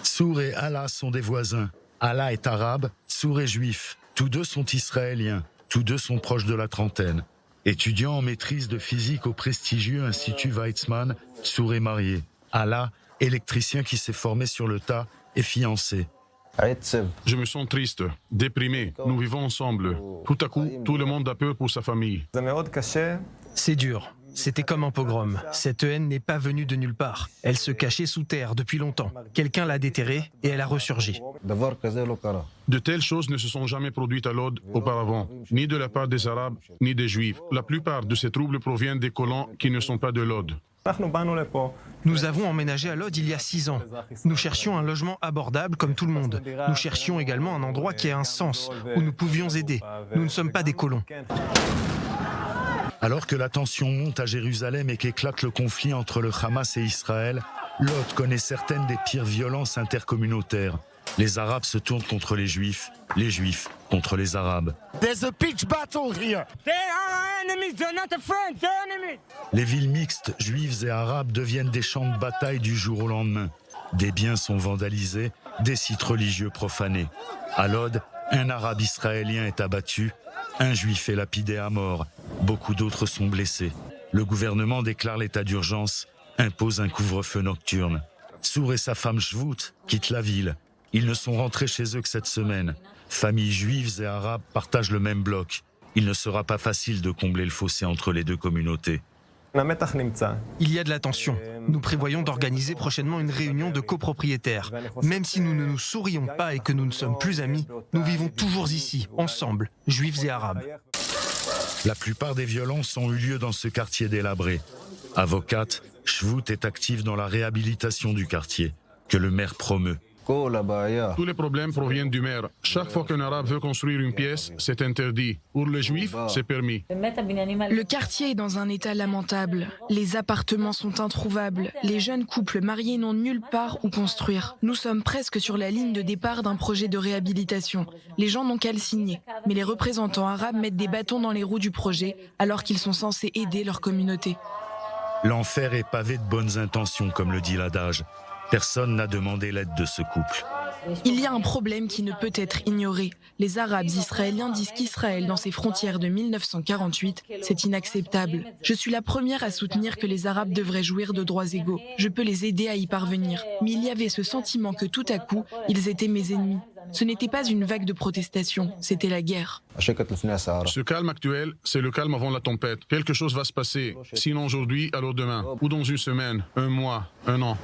Tsour et Allah sont des voisins. Allah est arabe, Tsour est juif. Tous deux sont israéliens. Tous deux sont proches de la trentaine. Étudiant en maîtrise de physique au prestigieux Institut Weizmann, Tsour est marié. Allah, électricien qui s'est formé sur le tas, est fiancé. Je me sens triste, déprimé. Nous vivons ensemble. Tout à coup, tout le monde a peur pour sa famille. C'est dur. C'était comme un pogrom. Cette haine n'est pas venue de nulle part. Elle se cachait sous terre depuis longtemps. Quelqu'un l'a déterrée et elle a ressurgi. De telles choses ne se sont jamais produites à Lod auparavant, ni de la part des Arabes, ni des Juifs. La plupart de ces troubles proviennent des colons qui ne sont pas de Lod. Nous avons emménagé à Lod il y a 6 ans. Nous cherchions un logement abordable comme tout le monde. Nous cherchions également un endroit qui ait un sens, où nous pouvions aider. Nous ne sommes pas des colons. Alors que la tension monte à Jérusalem et qu'éclate le conflit entre le Hamas et Israël, Lod connaît certaines des pires violences intercommunautaires. Les Arabes se tournent contre les Juifs contre les Arabes. There's a pitch battle here. They are enemies, they're not friends, they're enemies. Les villes mixtes, juives et arabes, deviennent des champs de bataille du jour au lendemain. Des biens sont vandalisés, des sites religieux profanés. À Lod, un arabe israélien est abattu, un juif est lapidé à mort. Beaucoup d'autres sont blessés. Le gouvernement déclare l'état d'urgence, impose un couvre-feu nocturne. Tsour et sa femme Shvout quittent la ville. Ils ne sont rentrés chez eux que cette semaine. Familles juives et arabes partagent le même bloc. Il ne sera pas facile de combler le fossé entre les deux communautés. Il y a de la tension. Nous prévoyons d'organiser prochainement une réunion de copropriétaires. Même si nous ne nous sourions pas et que nous ne sommes plus amis, nous vivons toujours ici, ensemble, juifs et arabes. La plupart des violences ont eu lieu dans ce quartier délabré. Avocate, Shvout est active dans la réhabilitation du quartier, que le maire promeut. Tous les problèmes proviennent du maire. Chaque fois qu'un arabe veut construire une pièce, c'est interdit. Pour les juifs, c'est permis. Le quartier est dans un état lamentable. Les appartements sont introuvables. Les jeunes couples mariés n'ont nulle part où construire. Nous sommes presque sur la ligne de départ d'un projet de réhabilitation. Les gens n'ont qu'à le signer. Mais les représentants arabes mettent des bâtons dans les roues du projet alors qu'ils sont censés aider leur communauté. L'enfer est pavé de bonnes intentions, comme le dit l'adage. Personne n'a demandé l'aide de ce couple. Il y a un problème qui ne peut être ignoré. Les Arabes israéliens disent qu'Israël, dans ses frontières de 1948, c'est inacceptable. Je suis la première à soutenir que les Arabes devraient jouir de droits égaux. Je peux les aider à y parvenir. Mais il y avait ce sentiment que tout à coup, ils étaient mes ennemis. Ce n'était pas une vague de protestation, c'était la guerre. Ce calme actuel, c'est le calme avant la tempête. Quelque chose va se passer. Sinon aujourd'hui, alors demain. Ou dans une semaine, un mois, un an.